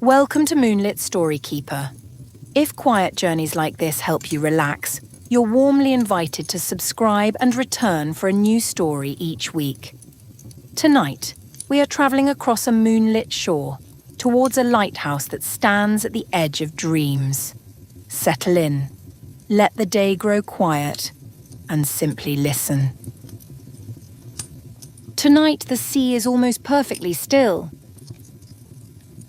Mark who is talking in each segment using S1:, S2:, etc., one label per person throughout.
S1: Welcome to Moonlit Storykeeper. If quiet journeys like this help you relax, you're warmly invited to subscribe and return for a new story each week. Tonight, we are travelling across a moonlit shore, towards a lighthouse that stands at the edge of dreams. Settle in, let the day grow quiet, and simply listen. Tonight, the sea is almost perfectly still.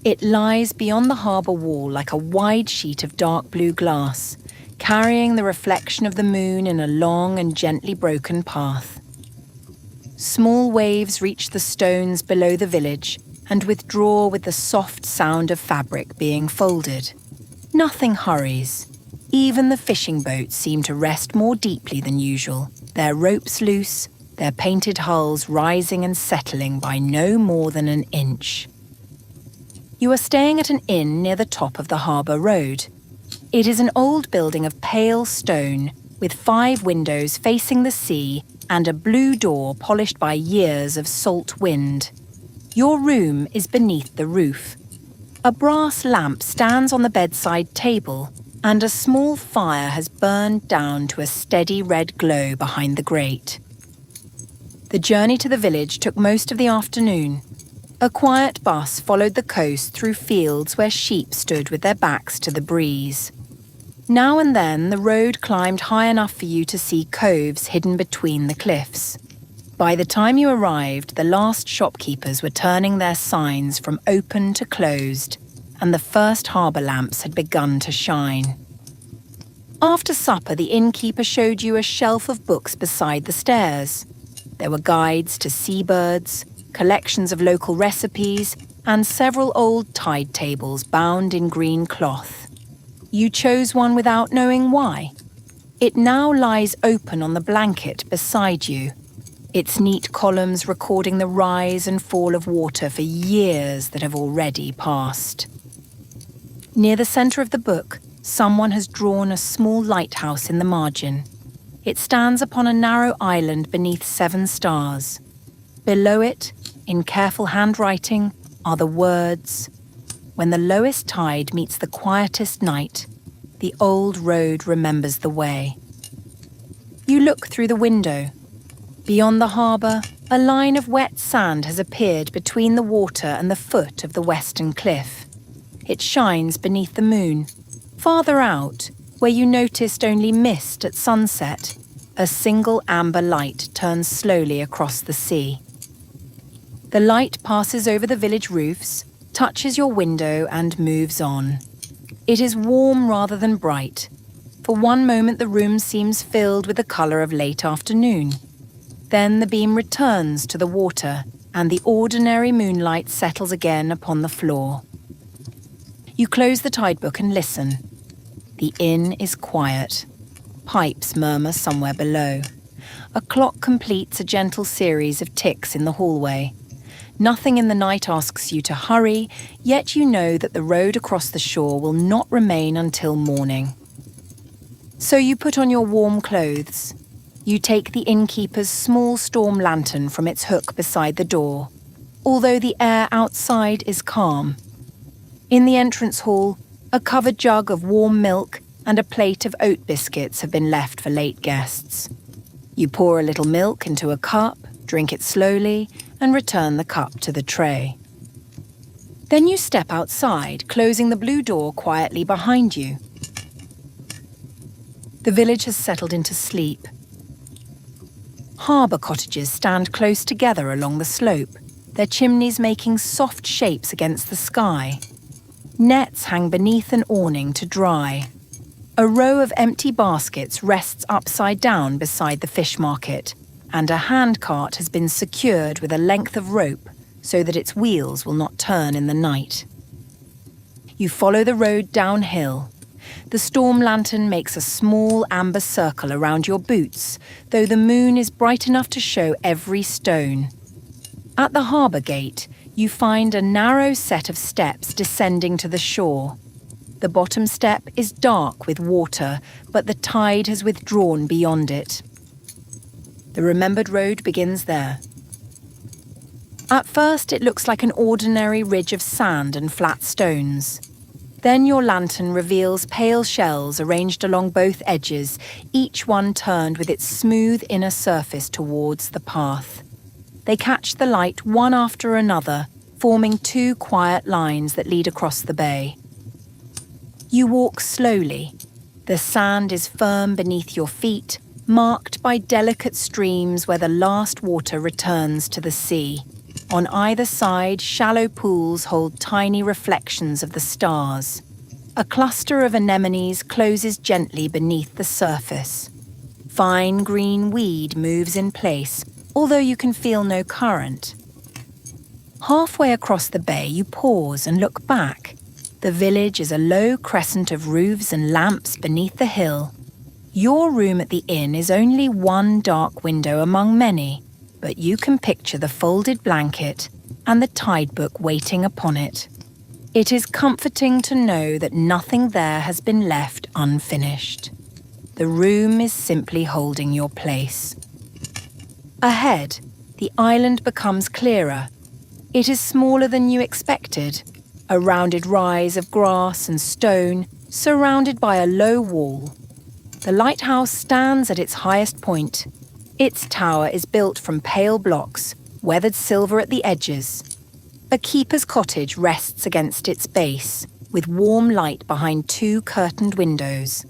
S1: It lies beyond the harbour wall like a wide sheet of dark blue glass, carrying the reflection of the moon in a long and gently broken path. Small waves reach the stones below the village and withdraw with the soft sound of fabric being folded. Nothing hurries. Even the fishing boats seem to rest more deeply than usual, their ropes loose, their painted hulls rising and settling by no more than an inch. You are staying at an inn near the top of the harbour road. It is an old building of pale stone with 5 windows facing the sea and a blue door polished by years of salt wind. Your room is beneath the roof. A brass lamp stands on the bedside table and a small fire has burned down to a steady red glow behind the grate. The journey to the village took most of the afternoon. A quiet bus followed the coast through fields where sheep stood with their backs to the breeze. Now and then, the road climbed high enough for you to see coves hidden between the cliffs. By the time you arrived, the last shopkeepers were turning their signs from open to closed, and the first harbour lamps had begun to shine. After supper, the innkeeper showed you a shelf of books beside the stairs. There were guides to seabirds, collections of local recipes, and several old tide tables bound in green cloth. You chose one without knowing why. It now lies open on the blanket beside you, its neat columns recording the rise and fall of water for years that have already passed. Near the centre of the book, someone has drawn a small lighthouse in the margin. It stands upon a narrow island beneath 7 stars. Below it, in careful handwriting, are the words, "When the lowest tide meets the quietest night, the old road remembers the way." You look through the window. Beyond the harbour, a line of wet sand has appeared between the water and the foot of the western cliff. It shines beneath the moon. Farther out, where you noticed only mist at sunset, a single amber light turns slowly across the sea. The light passes over the village roofs, touches your window and moves on. It is warm rather than bright. For one moment the room seems filled with the colour of late afternoon. Then the beam returns to the water and the ordinary moonlight settles again upon the floor. You close the tide book and listen. The inn is quiet. Pipes murmur somewhere below. A clock completes a gentle series of ticks in the hallway. Nothing in the night asks you to hurry, yet you know that the road across the shore will not remain until morning. So you put on your warm clothes. You take the innkeeper's small storm lantern from its hook beside the door, although the air outside is calm. In the entrance hall, a covered jug of warm milk and a plate of oat biscuits have been left for late guests. You pour a little milk into a cup, drink it slowly, and return the cup to the tray. Then you step outside, closing the blue door quietly behind you. The village has settled into sleep. Harbour cottages stand close together along the slope, their chimneys making soft shapes against the sky. Nets hang beneath an awning to dry. A row of empty baskets rests upside down beside the fish market, and a handcart has been secured with a length of rope so that its wheels will not turn in the night. You follow the road downhill. The storm lantern makes a small amber circle around your boots, though the moon is bright enough to show every stone. At the harbour gate, you find a narrow set of steps descending to the shore. The bottom step is dark with water, but the tide has withdrawn beyond it. The remembered road begins there. At first, it looks like an ordinary ridge of sand and flat stones. Then your lantern reveals pale shells arranged along both edges, each one turned with its smooth inner surface towards the path. They catch the light one after another, forming two quiet lines that lead across the bay. You walk slowly. The sand is firm beneath your feet, marked by delicate streams where the last water returns to the sea. On either side, shallow pools hold tiny reflections of the stars. A cluster of anemones closes gently beneath the surface. Fine green weed moves in place, although you can feel no current. Halfway across the bay, you pause and look back. The village is a low crescent of roofs and lamps beneath the hill. Your room at the inn is only one dark window among many, but you can picture the folded blanket and the tide book waiting upon it. It is comforting to know that nothing there has been left unfinished. The room is simply holding your place. Ahead, the island becomes clearer. It is smaller than you expected, a rounded rise of grass and stone surrounded by a low wall. The lighthouse stands at its highest point. Its tower is built from pale blocks, weathered silver at the edges. A keeper's cottage rests against its base, with warm light behind two curtained windows.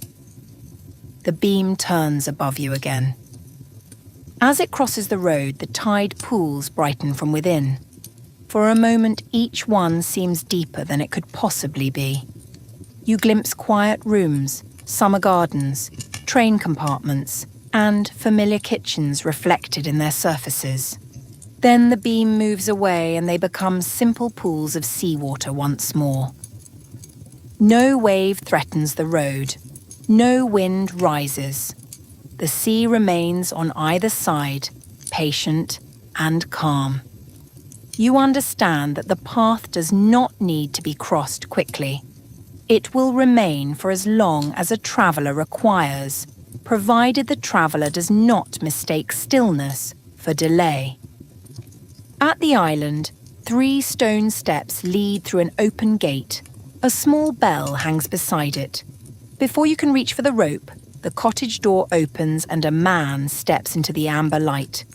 S1: The beam turns above you again. As it crosses the road, the tide pools brighten from within. For a moment, each one seems deeper than it could possibly be. You glimpse quiet rooms, summer gardens, train compartments, and familiar kitchens reflected in their surfaces. Then the beam moves away and they become simple pools of seawater once more. No wave threatens the road. No wind rises. The sea remains on either side, patient and calm. You understand that the path does not need to be crossed quickly. It will remain for as long as a traveller requires, provided the traveller does not mistake stillness for delay. At the island, 3 stone steps lead through an open gate. A small bell hangs beside it. Before you can reach for the rope, the cottage door opens and a man steps into the amber light.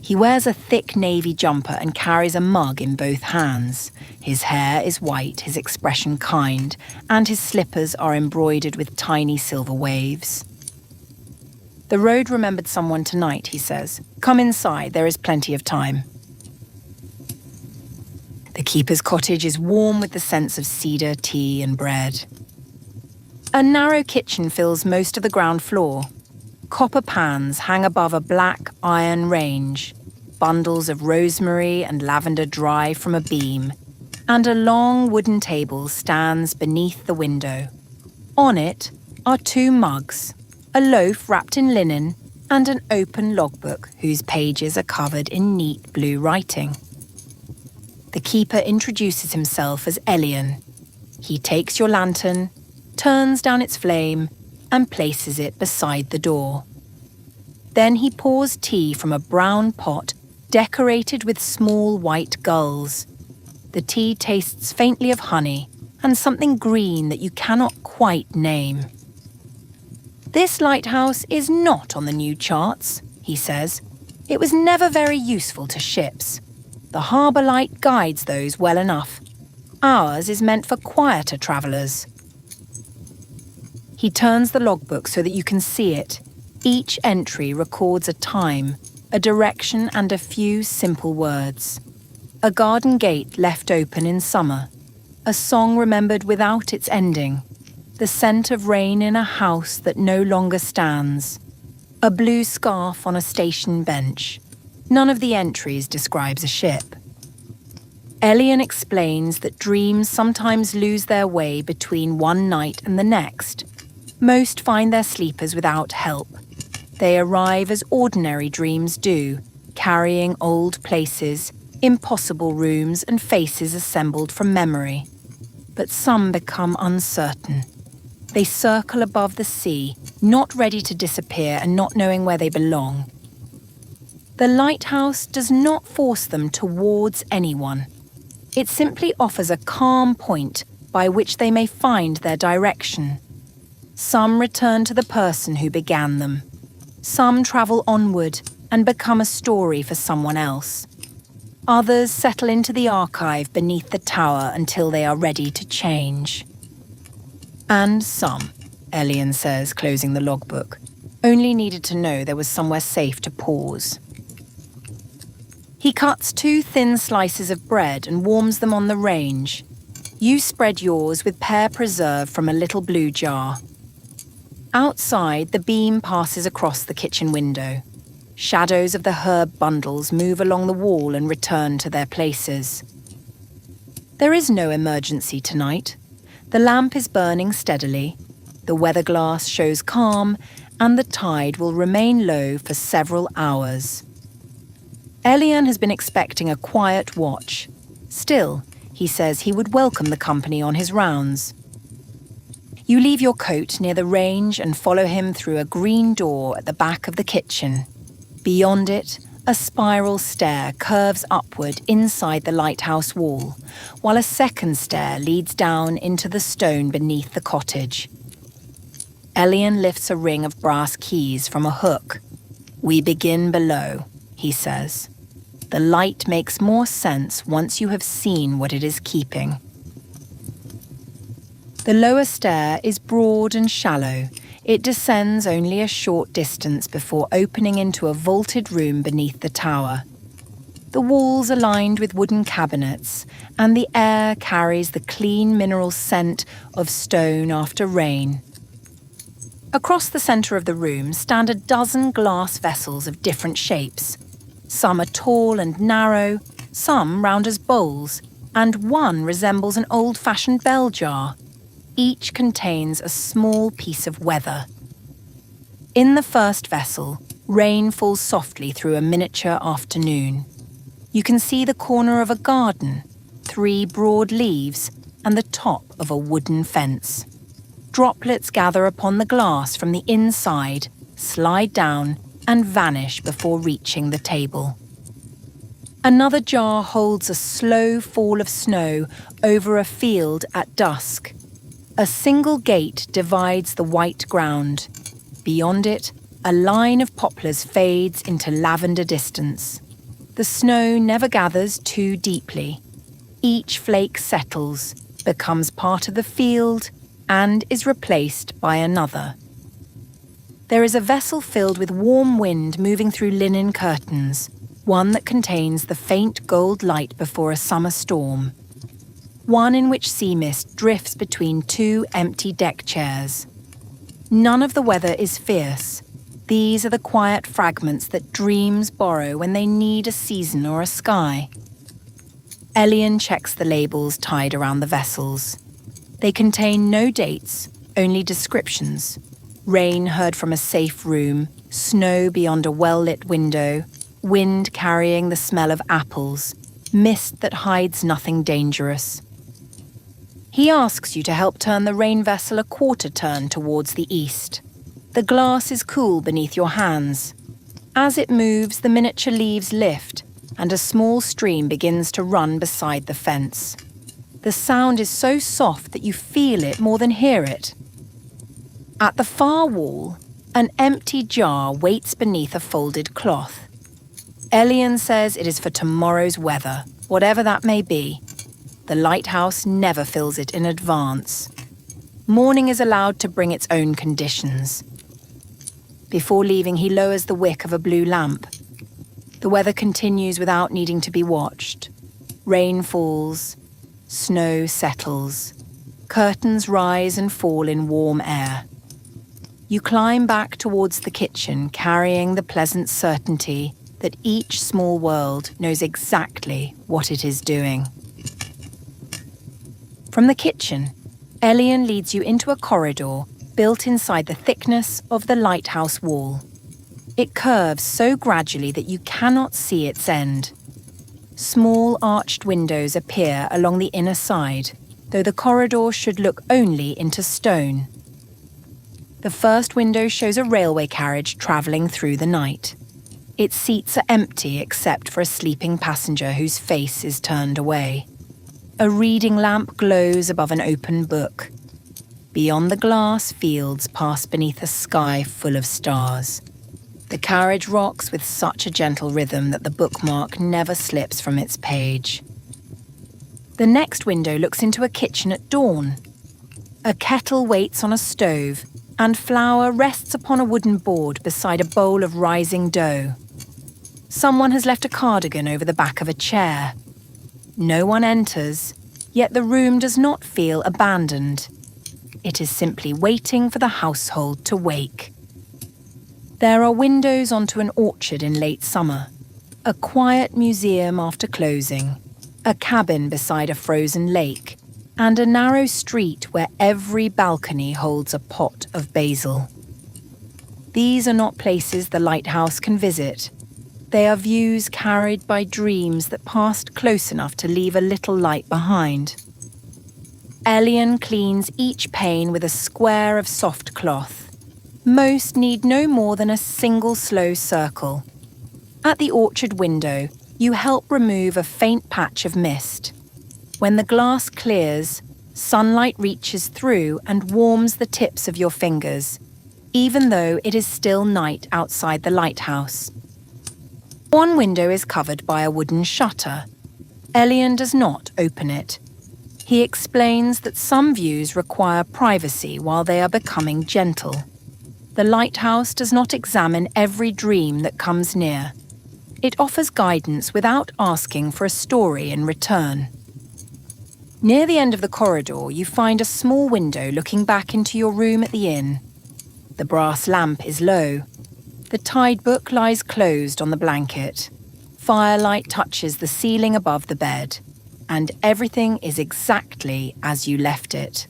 S1: He wears a thick navy jumper and carries a mug in both hands. His hair is white, his expression kind, and his slippers are embroidered with tiny silver waves. "The road remembered someone tonight," he says. "Come inside, there is plenty of time." The keeper's cottage is warm with the scents of cedar, tea, and bread. A narrow kitchen fills most of the ground floor. Copper pans hang above a black iron range. Bundles of rosemary and lavender dry from a beam, and a long wooden table stands beneath the window. On it are 2 mugs, a loaf wrapped in linen, and an open logbook whose pages are covered in neat blue writing. The keeper introduces himself as Elian. He takes your lantern, turns down its flame, and places it beside the door. Then he pours tea from a brown pot decorated with small white gulls. The tea tastes faintly of honey and something green that you cannot quite name. "This lighthouse is not on the new charts," he says. "It was never very useful to ships. The harbour light guides those well enough. Ours is meant for quieter travellers." He turns the logbook so that you can see it. Each entry records a time, a direction, and a few simple words. A garden gate left open in summer. A song remembered without its ending. The scent of rain in a house that no longer stands. A blue scarf on a station bench. None of the entries describes a ship. Elian explains that dreams sometimes lose their way between one night and the next. Most find their sleepers without help. They arrive as ordinary dreams do, carrying old places, impossible rooms, and faces assembled from memory. But some become uncertain. They circle above the sea, not ready to disappear and not knowing where they belong. The lighthouse does not force them towards anyone. It simply offers a calm point by which they may find their direction. Some return to the person who began them. Some travel onward and become a story for someone else. Others settle into the archive beneath the tower until they are ready to change. And some, Elian says, closing the logbook, only needed to know there was somewhere safe to pause. He cuts 2 thin slices of bread and warms them on the range. You spread yours with pear preserve from a little blue jar. Outside, the beam passes across the kitchen window. Shadows of the herb bundles move along the wall and return to their places. There is no emergency tonight. The lamp is burning steadily. The weather glass shows calm, and the tide will remain low for several hours. Elian has been expecting a quiet watch. Still, he says he would welcome the company on his rounds. You leave your coat near the range and follow him through a green door at the back of the kitchen. Beyond it, a spiral stair curves upward inside the lighthouse wall, while a second stair leads down into the stone beneath the cottage. Elian lifts a ring of brass keys from a hook. "We begin below," he says. "The light makes more sense once you have seen what it is keeping." The lower stair is broad and shallow. It descends only a short distance before opening into a vaulted room beneath the tower. The walls are lined with wooden cabinets, and the air carries the clean mineral scent of stone after rain. Across the centre of the room stand a dozen glass vessels of different shapes. Some are tall and narrow, some round as bowls, and one resembles an old-fashioned bell jar. Each contains a small piece of weather. In the first vessel, rain falls softly through a miniature afternoon. You can see the corner of a garden, 3 broad leaves, and the top of a wooden fence. Droplets gather upon the glass from the inside, slide down, and vanish before reaching the table. Another jar holds a slow fall of snow over a field at dusk. A single gate divides the white ground. Beyond it, a line of poplars fades into lavender distance. The snow never gathers too deeply. Each flake settles, becomes part of the field, and is replaced by another. There is a vessel filled with warm wind moving through linen curtains, one that contains the faint gold light before a summer storm. One in which sea mist drifts between 2 empty deck chairs. None of the weather is fierce. These are the quiet fragments that dreams borrow when they need a season or a sky. Elian checks the labels tied around the vessels. They contain no dates, only descriptions. Rain heard from a safe room, snow beyond a well-lit window, wind carrying the smell of apples, mist that hides nothing dangerous. He asks you to help turn the rain vessel a quarter turn towards the east. The glass is cool beneath your hands. As it moves, the miniature leaves lift, and a small stream begins to run beside the fence. The sound is so soft that you feel it more than hear it. At the far wall, an empty jar waits beneath a folded cloth. Elian says it is for tomorrow's weather, whatever that may be. The lighthouse never fills it in advance. Morning is allowed to bring its own conditions. Before leaving, he lowers the wick of a blue lamp. The weather continues without needing to be watched. Rain falls, snow settles, curtains rise and fall in warm air. You climb back towards the kitchen, carrying the pleasant certainty that each small world knows exactly what it is doing. From the kitchen, Elian leads you into a corridor built inside the thickness of the lighthouse wall. It curves so gradually that you cannot see its end. Small arched windows appear along the inner side, though the corridor should look only into stone. The first window shows a railway carriage travelling through the night. Its seats are empty except for a sleeping passenger whose face is turned away. A reading lamp glows above an open book. Beyond the glass, fields pass beneath a sky full of stars. The carriage rocks with such a gentle rhythm that the bookmark never slips from its page. The next window looks into a kitchen at dawn. A kettle waits on a stove, and flour rests upon a wooden board beside a bowl of rising dough. Someone has left a cardigan over the back of a chair. No one enters, yet the room does not feel abandoned. It is simply waiting for the household to wake. There are windows onto an orchard in late summer, a quiet museum after closing, a cabin beside a frozen lake, and a narrow street where every balcony holds a pot of basil. These are not places the lighthouse can visit. They are views carried by dreams that passed close enough to leave a little light behind. Elian cleans each pane with a square of soft cloth. Most need no more than a single slow circle. At the orchard window, you help remove a faint patch of mist. When the glass clears, sunlight reaches through and warms the tips of your fingers, even though it is still night outside the lighthouse. One window is covered by a wooden shutter. Elian does not open it. He explains that some views require privacy while they are becoming gentle. The lighthouse does not examine every dream that comes near. It offers guidance without asking for a story in return. Near the end of the corridor, you find a small window looking back into your room at the inn. The brass lamp is low. The tide book lies closed on the blanket. Firelight touches the ceiling above the bed, and everything is exactly as you left it.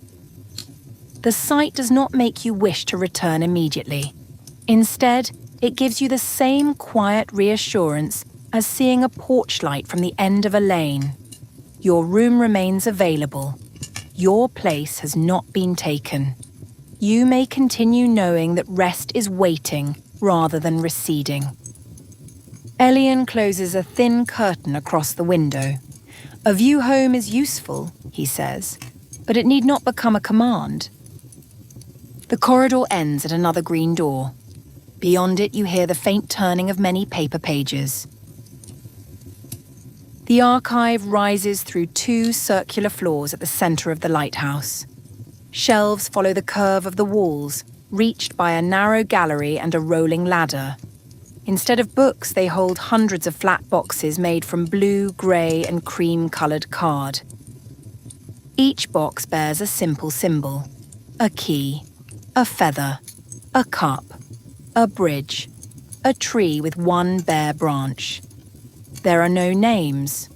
S1: The sight does not make you wish to return immediately. Instead, it gives you the same quiet reassurance as seeing a porch light from the end of a lane. Your room remains available. Your place has not been taken. You may continue knowing that rest is waiting rather than receding. Elian closes a thin curtain across the window. A view home is useful, he says, but it need not become a command. The corridor ends at another green door. Beyond it, you hear the faint turning of many paper pages. The archive rises through two circular floors at the centre of the lighthouse. Shelves follow the curve of the walls, reached by a narrow gallery and a rolling ladder. Instead of books, they hold hundreds of flat boxes made from blue, grey and cream-coloured card. Each box bears a simple symbol: a key, a feather, a cup, a bridge, a tree with one bare branch. There are no names.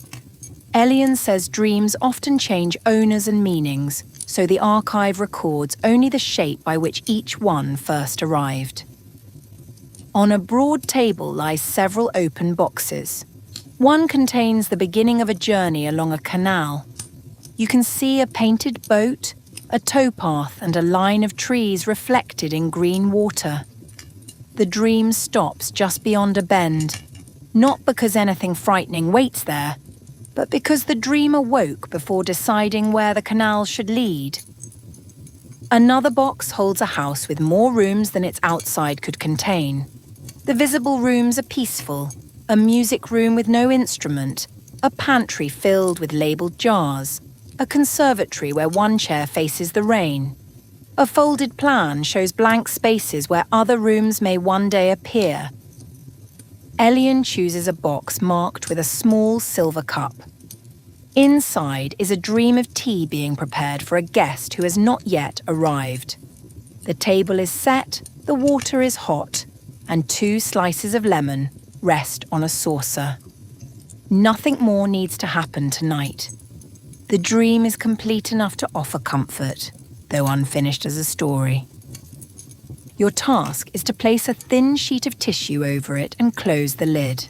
S1: Elian says dreams often change owners and meanings, so the archive records only the shape by which each one first arrived. On a broad table lie several open boxes. One contains the beginning of a journey along a canal. You can see a painted boat, a towpath and a line of trees reflected in green water. The dream stops just beyond a bend, not because anything frightening waits there, but because the dreamer woke before deciding where the canal should lead. Another box holds a house with more rooms than its outside could contain. The visible rooms are peaceful: a music room with no instrument, a pantry filled with labelled jars, a conservatory where one chair faces the rain. A folded plan shows blank spaces where other rooms may one day appear. Elian chooses a box marked with a small silver cup. Inside is a dream of tea being prepared for a guest who has not yet arrived. The table is set, the water is hot, and 2 slices of lemon rest on a saucer. Nothing more needs to happen tonight. The dream is complete enough to offer comfort, though unfinished as a story. Your task is to place a thin sheet of tissue over it and close the lid.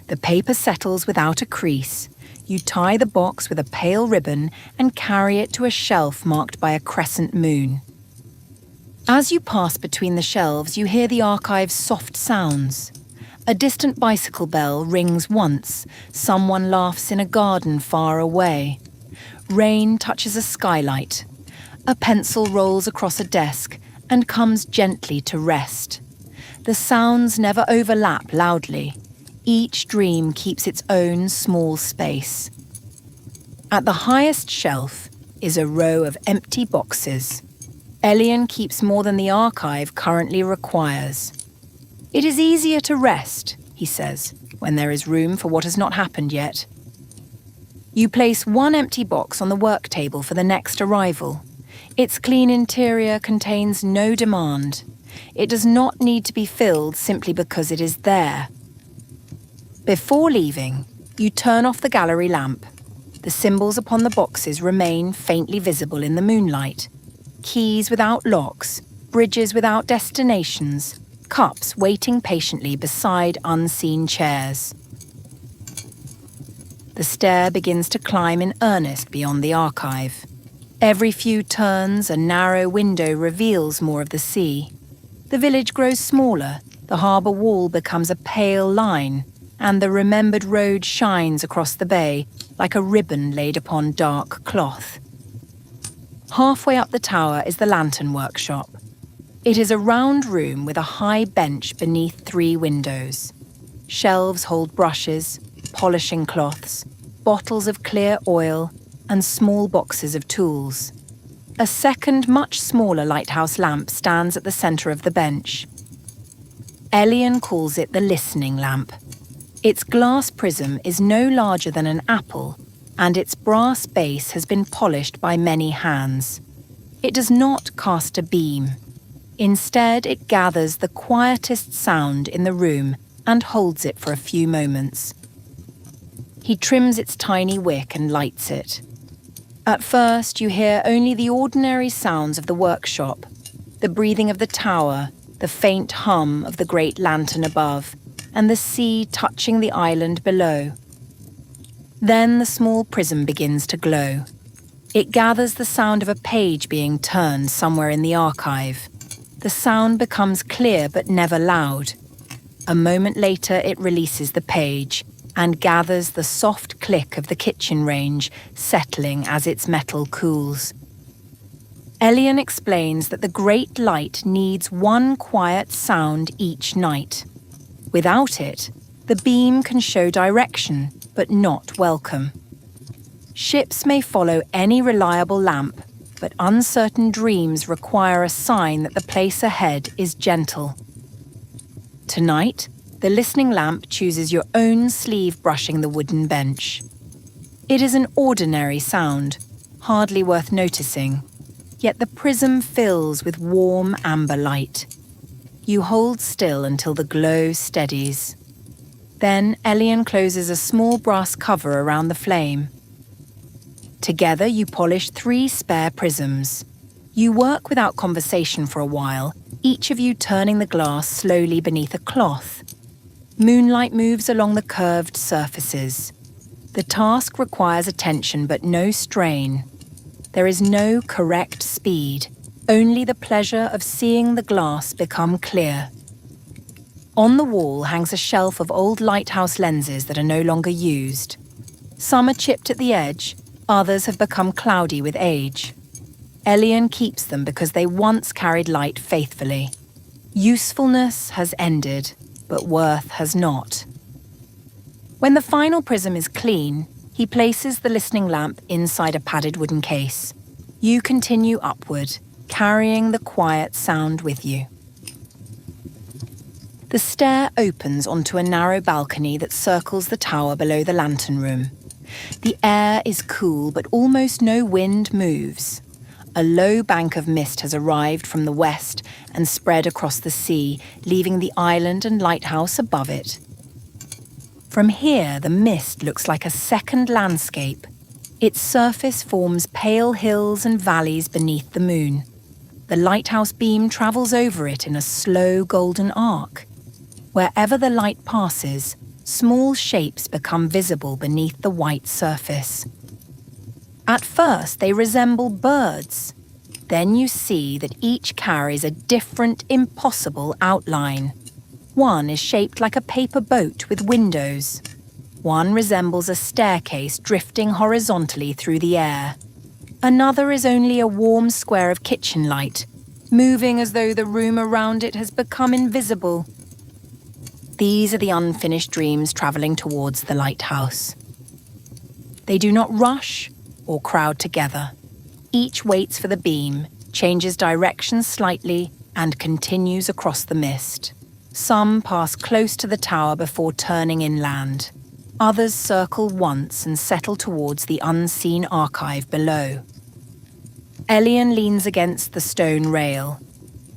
S1: The paper settles without a crease. You tie the box with a pale ribbon and carry it to a shelf marked by a crescent moon. As you pass between the shelves, you hear the archive's soft sounds. A distant bicycle bell rings once. Someone laughs in a garden far away. Rain touches a skylight. A pencil rolls across a desk and comes gently to rest. The sounds never overlap loudly. Each dream keeps its own small space. At the highest shelf is a row of empty boxes. Elian keeps more than the archive currently requires. It is easier to rest, he says, when there is room for what has not happened yet. You place one empty box on the work table for the next arrival. Its clean interior contains no demand. It does not need to be filled simply because it is there. Before leaving, you turn off the gallery lamp. The symbols upon the boxes remain faintly visible in the moonlight. Keys without locks, bridges without destinations, cups waiting patiently beside unseen chairs. The stair begins to climb in earnest beyond the archive. Every few turns, a narrow window reveals more of the sea. The village grows smaller, the harbour wall becomes a pale line, and the remembered road shines across the bay like a ribbon laid upon dark cloth. Halfway up the tower is the lantern workshop. It is a round room with a high bench beneath 3 windows. Shelves hold brushes, polishing cloths, bottles of clear oil, and small boxes of tools. A second, much smaller lighthouse lamp stands at the centre of the bench. Elian calls it the listening lamp. Its glass prism is no larger than an apple, and its brass base has been polished by many hands. It does not cast a beam. Instead, it gathers the quietest sound in the room and holds it for a few moments. He trims its tiny wick and lights it. At first, you hear only the ordinary sounds of the workshop, the breathing of the tower, the faint hum of the great lantern above, and the sea touching the island below. Then the small prism begins to glow. It gathers the sound of a page being turned somewhere in the archive. The sound becomes clear but never loud. A moment later, it releases the page and gathers the soft click of the kitchen range settling as its metal cools. Elian explains that the great light needs one quiet sound each night. Without it, the beam can show direction, but not welcome. Ships may follow any reliable lamp, but uncertain dreams require a sign that the place ahead is gentle. Tonight, the listening lamp chooses your own sleeve brushing the wooden bench. It is an ordinary sound, hardly worth noticing, yet the prism fills with warm amber light. You hold still until the glow steadies. Then Elian closes a small brass cover around the flame. Together you polish 3 spare prisms. You work without conversation for a while, each of you turning the glass slowly beneath a cloth. Moonlight moves along the curved surfaces. The task requires attention but no strain. There is no correct speed, only the pleasure of seeing the glass become clear. On the wall hangs a shelf of old lighthouse lenses that are no longer used. Some are chipped at the edge, others have become cloudy with age. Elian keeps them because they once carried light faithfully. Usefulness has ended, but worth has not. When the final prism is clean, he places the listening lamp inside a padded wooden case. You continue upward, carrying the quiet sound with you. The stair opens onto a narrow balcony that circles the tower below the lantern room. The air is cool, but almost no wind moves. A low bank of mist has arrived from the west and spread across the sea, leaving the island and lighthouse above it. From here, the mist looks like a second landscape. Its surface forms pale hills and valleys beneath the moon. The lighthouse beam travels over it in a slow golden arc. Wherever the light passes, small shapes become visible beneath the white surface. At first, they resemble birds. Then you see that each carries a different, impossible outline. One is shaped like a paper boat with windows. One resembles a staircase drifting horizontally through the air. Another is only a warm square of kitchen light, moving as though the room around it has become invisible. These are the unfinished dreams travelling towards the lighthouse. They do not rush or crowd together. Each waits for the beam, changes direction slightly, and continues across the mist. Some pass close to the tower before turning inland. Others circle once and settle towards the unseen archive below. Elian leans against the stone rail.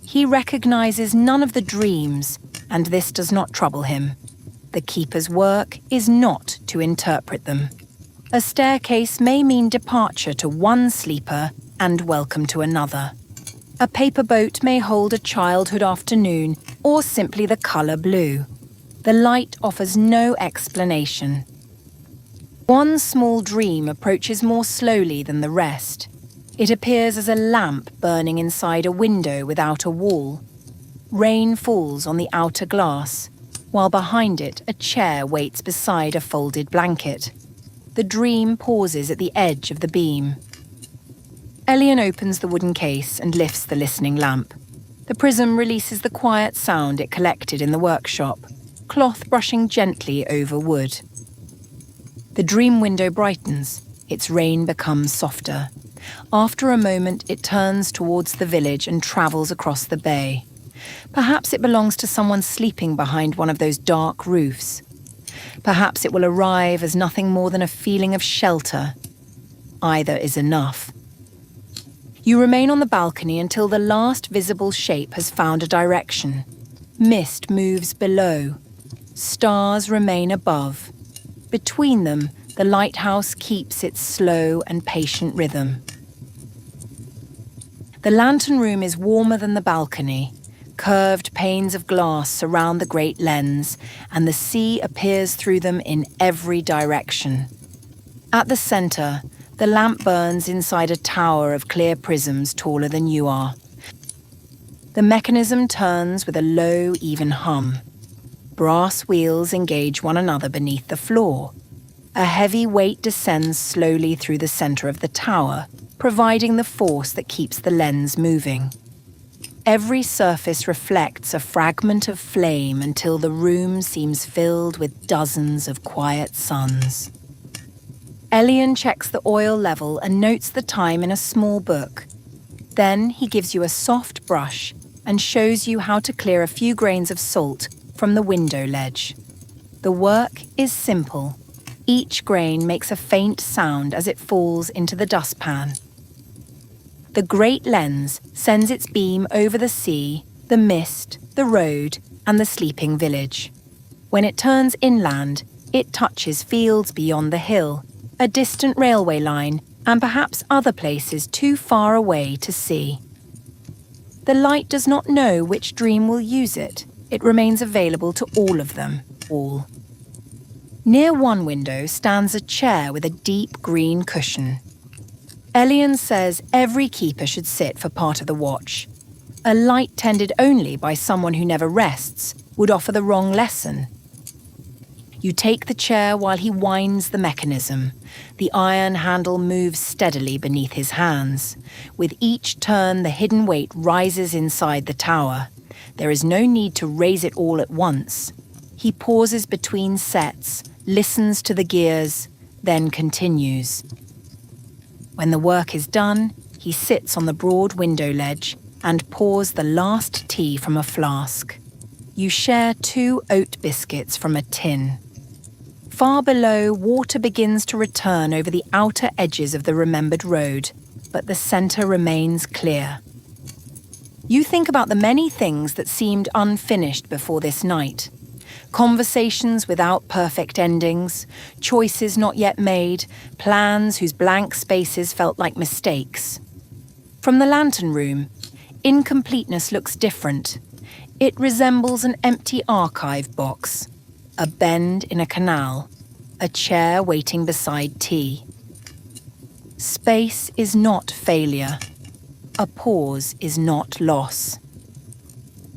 S1: He recognizes none of the dreams, and this does not trouble him. The keeper's work is not to interpret them. A staircase may mean departure to one sleeper and welcome to another. A paper boat may hold a childhood afternoon or simply the colour blue. The light offers no explanation. One small dream approaches more slowly than the rest. It appears as a lamp burning inside a window without a wall. Rain falls on the outer glass, while behind it a chair waits beside a folded blanket. The dream pauses at the edge of the beam. Elian opens the wooden case and lifts the listening lamp. The prism releases the quiet sound it collected in the workshop, cloth brushing gently over wood. The dream window brightens, its rain becomes softer. After a moment, it turns towards the village and travels across the bay. Perhaps it belongs to someone sleeping behind one of those dark roofs. Perhaps it will arrive as nothing more than a feeling of shelter. Either is enough. You remain on the balcony until the last visible shape has found a direction. Mist moves below. Stars remain above. Between them, the lighthouse keeps its slow and patient rhythm. The lantern room is warmer than the balcony. Curved panes of glass surround the great lens, and the sea appears through them in every direction. At the centre, the lamp burns inside a tower of clear prisms taller than you are. The mechanism turns with a low, even hum. Brass wheels engage one another beneath the floor. A heavy weight descends slowly through the centre of the tower, providing the force that keeps the lens moving. Every surface reflects a fragment of flame until the room seems filled with dozens of quiet suns. Elian checks the oil level and notes the time in a small book. Then he gives you a soft brush and shows you how to clear a few grains of salt from the window ledge. The work is simple. Each grain makes a faint sound as it falls into the dustpan. The great lens sends its beam over the sea, the mist, the road, and the sleeping village. When it turns inland, it touches fields beyond the hill, a distant railway line, and perhaps other places too far away to see. The light does not know which dream will use it. It remains available to all of them, all. Near one window stands a chair with a deep green cushion. Elian says every keeper should sit for part of the watch. A light tended only by someone who never rests would offer the wrong lesson. You take the chair while he winds the mechanism. The iron handle moves steadily beneath his hands. With each turn, the hidden weight rises inside the tower. There is no need to raise it all at once. He pauses between sets, listens to the gears, then continues. When the work is done, he sits on the broad window ledge and pours the last tea from a flask. You share 2 oat biscuits from a tin. Far below, water begins to return over the outer edges of the remembered road, but the centre remains clear. You think about the many things that seemed unfinished before this night. Conversations without perfect endings, choices not yet made, plans whose blank spaces felt like mistakes. From the lantern room, incompleteness looks different. It resembles an empty archive box, a bend in a canal, a chair waiting beside tea. Space is not failure. A pause is not loss.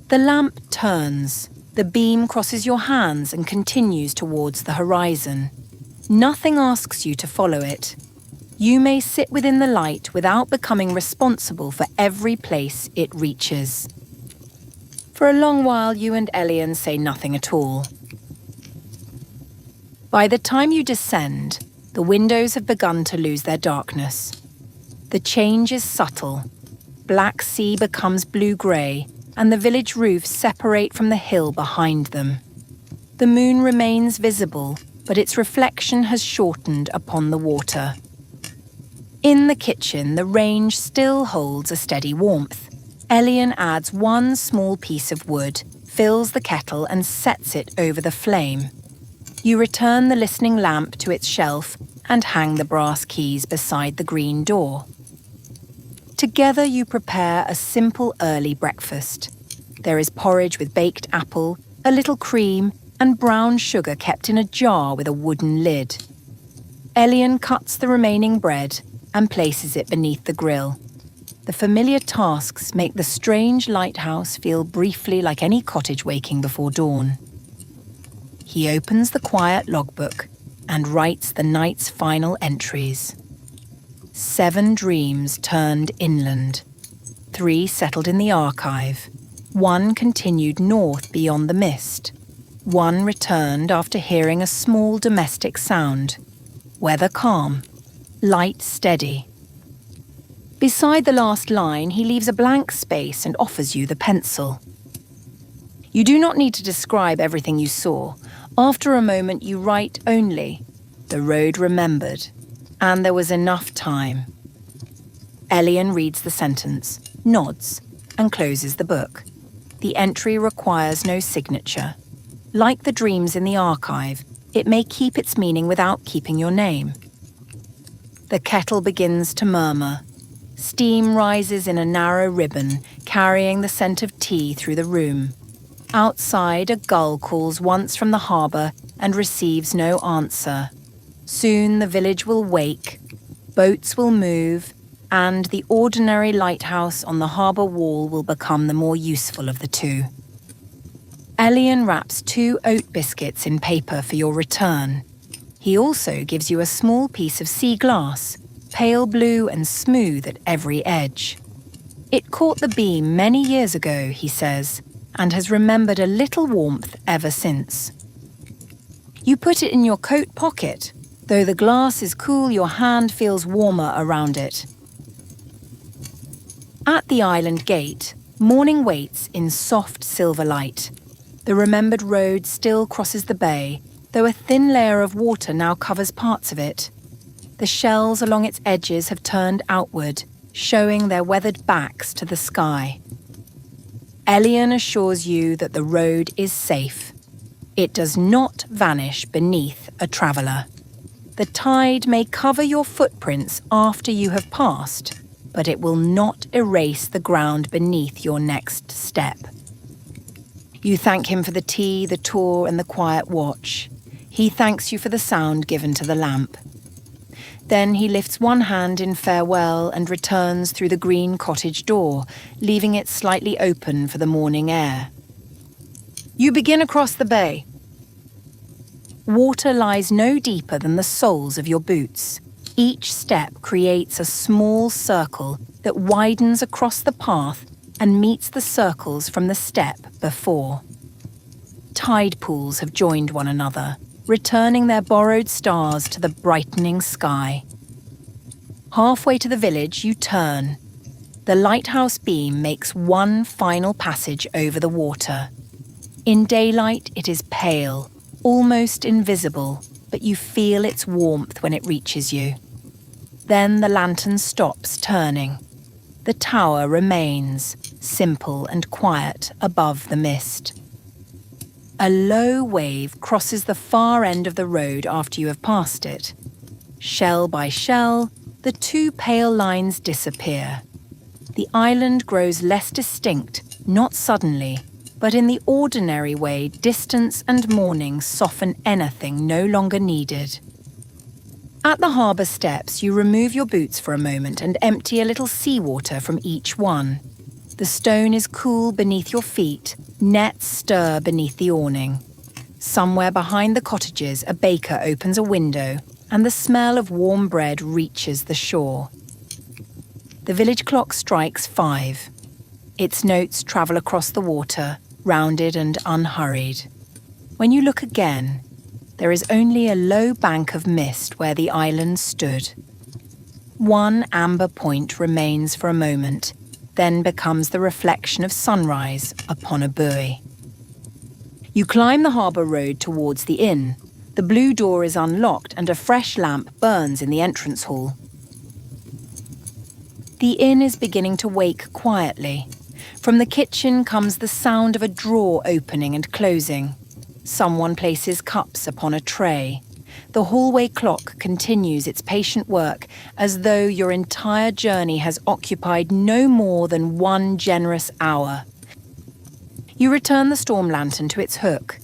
S1: The lamp turns. The beam crosses your hands and continues towards the horizon. Nothing asks you to follow it. You may sit within the light without becoming responsible for every place it reaches. For a long while, you and Elian say nothing at all. By the time you descend, the windows have begun to lose their darkness. The change is subtle. Black sea becomes blue-grey, and the village roofs separate from the hill behind them. The moon remains visible, but its reflection has shortened upon the water. In the kitchen, the range still holds a steady warmth. Elian adds one small piece of wood, fills the kettle and sets it over the flame. You return the listening lamp to its shelf and hang the brass keys beside the green door. Together you prepare a simple early breakfast. There is porridge with baked apple, a little cream, and brown sugar kept in a jar with a wooden lid. Elian cuts the remaining bread and places it beneath the grill. The familiar tasks make the strange lighthouse feel briefly like any cottage waking before dawn. He opens the quiet logbook and writes the night's final entries. 7 dreams turned inland. 3 settled in the archive. 1 continued north beyond the mist. 1 returned after hearing a small domestic sound. Weather calm. Light steady. Beside the last line, he leaves a blank space and offers you the pencil. You do not need to describe everything you saw. After a moment, you write only, "The road remembered," and there was enough time. Elian reads the sentence, nods, and closes the book. The entry requires no signature. Like the dreams in the archive, it may keep its meaning without keeping your name. The kettle begins to murmur. Steam rises in a narrow ribbon, carrying the scent of tea through the room. Outside, a gull calls once from the harbour and receives no answer. Soon the village will wake, boats will move, and the ordinary lighthouse on the harbour wall will become the more useful of the two. Elian wraps 2 oat biscuits in paper for your return. He also gives you a small piece of sea glass, pale blue and smooth at every edge. It caught the beam many years ago, he says, and has remembered a little warmth ever since. You put it in your coat pocket. Though the glass is cool, your hand feels warmer around it. At the island gate, morning waits in soft silver light. The remembered road still crosses the bay, though a thin layer of water now covers parts of it. The shells along its edges have turned outward, showing their weathered backs to the sky. Elian assures you that the road is safe. It does not vanish beneath a traveller. The tide may cover your footprints after you have passed, but it will not erase the ground beneath your next step. You thank him for the tea, the tour, and the quiet watch. He thanks you for the sound given to the lamp. Then he lifts one hand in farewell and returns through the green cottage door, leaving it slightly open for the morning air. You begin across the bay. Water lies no deeper than the soles of your boots. Each step creates a small circle that widens across the path and meets the circles from the step before. Tide pools have joined one another, returning their borrowed stars to the brightening sky. Halfway to the village, you turn. The lighthouse beam makes one final passage over the water. In daylight, it is pale, almost invisible, but you feel its warmth when it reaches you. Then the lantern stops turning. The tower remains, simple and quiet, above the mist. A low wave crosses the far end of the road after you have passed it. Shell by shell, the 2 pale lines disappear. The island grows less distinct, not suddenly, but in the ordinary way distance and morning soften anything no longer needed. At the harbour steps, you remove your boots for a moment and empty a little seawater from each one. The stone is cool beneath your feet, nets stir beneath the awning. Somewhere behind the cottages, a baker opens a window, and the smell of warm bread reaches the shore. The village clock strikes 5. Its notes travel across the water, rounded and unhurried. When you look again, there is only a low bank of mist where the island stood. One amber point remains for a moment, then becomes the reflection of sunrise upon a buoy. You climb the harbour road towards the inn. The blue door is unlocked and a fresh lamp burns in the entrance hall. The inn is beginning to wake quietly. From the kitchen comes the sound of a drawer opening and closing. Someone places cups upon a tray. The hallway clock continues its patient work as though your entire journey has occupied no more than 1 generous hour. You return the storm lantern to its hook.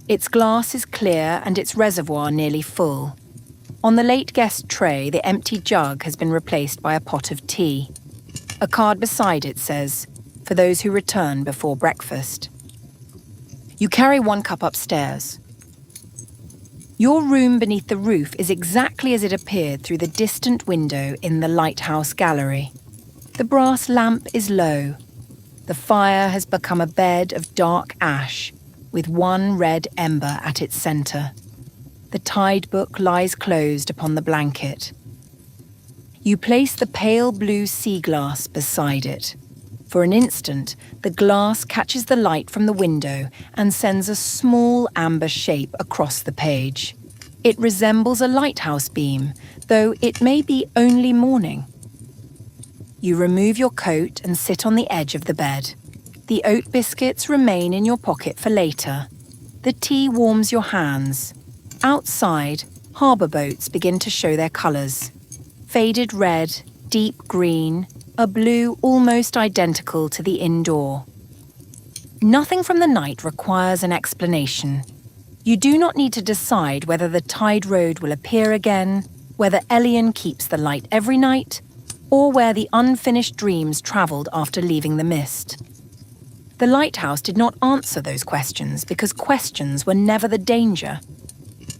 S1: Its glass is clear and its reservoir nearly full. On the late guest tray, the empty jug has been replaced by a pot of tea. A card beside it says, "For those who return before breakfast." You carry 1 cup upstairs. Your room beneath the roof is exactly as it appeared through the distant window in the Lighthouse gallery. The brass lamp is low. The fire has become a bed of dark ash, with 1 red ember at its centre. The tide book lies closed upon the blanket. You place the pale blue sea glass beside it. For an instant, the glass catches the light from the window and sends a small amber shape across the page. It resembles a lighthouse beam, though it may be only morning. You remove your coat and sit on the edge of the bed. The oat biscuits remain in your pocket for later. The tea warms your hands. Outside, harbour boats begin to show their colours. Faded red, deep green, a blue almost identical to the indoor. Nothing from the night requires an explanation. You do not need to decide whether the tide road will appear again, whether Elian keeps the light every night, or where the unfinished dreams travelled after leaving the mist. The lighthouse did not answer those questions because questions were never the danger.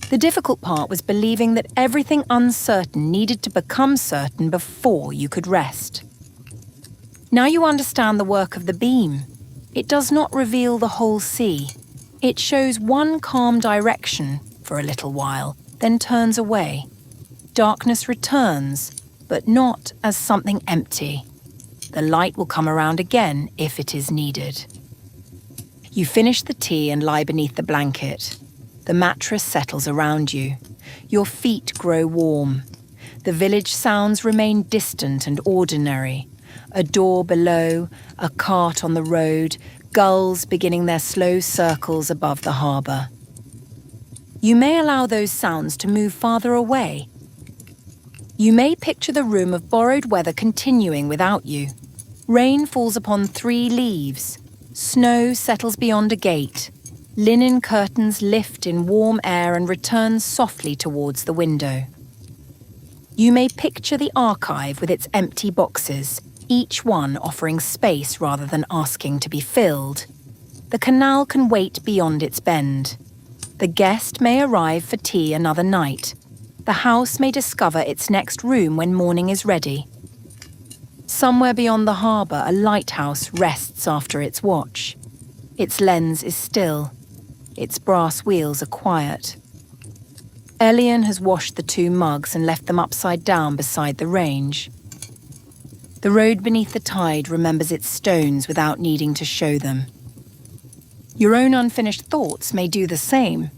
S1: The difficult part was believing that everything uncertain needed to become certain before you could rest. Now you understand the work of the beam. It does not reveal the whole sea. It shows 1 calm direction for a little while, then turns away. Darkness returns, but not as something empty. The light will come around again if it is needed. You finish the tea and lie beneath the blanket. The mattress settles around you. Your feet grow warm. The village sounds remain distant and ordinary. A door below, a cart on the road, gulls beginning their slow circles above the harbour. You may allow those sounds to move farther away. You may picture the room of borrowed weather continuing without you. Rain falls upon 3 leaves. Snow settles beyond a gate. Linen curtains lift in warm air and return softly towards the window. You may picture the archive with its empty boxes, each one offering space rather than asking to be filled. The canal can wait beyond its bend. The guest may arrive for tea another night. The house may discover its next room when morning is ready. Somewhere beyond the harbour, a lighthouse rests after its watch. Its lens is still. Its brass wheels are quiet. Elian has washed the 2 mugs and left them upside down beside the range. The road beneath the tide remembers its stones without needing to show them. Your own unfinished thoughts may do the same.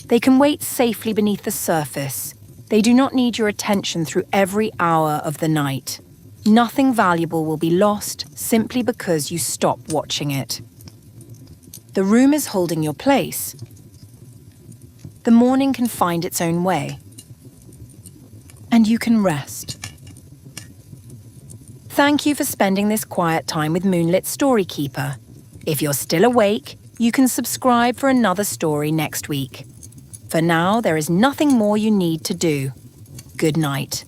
S1: They can wait safely beneath the surface. They do not need your attention through every hour of the night. Nothing valuable will be lost simply because you stop watching it. The room is holding your place. The morning can find its own way. And you can rest. Thank you for spending this quiet time with Moonlit Storykeeper. If you're still awake, you can subscribe for another story next week. For now, there is nothing more you need to do. Good night.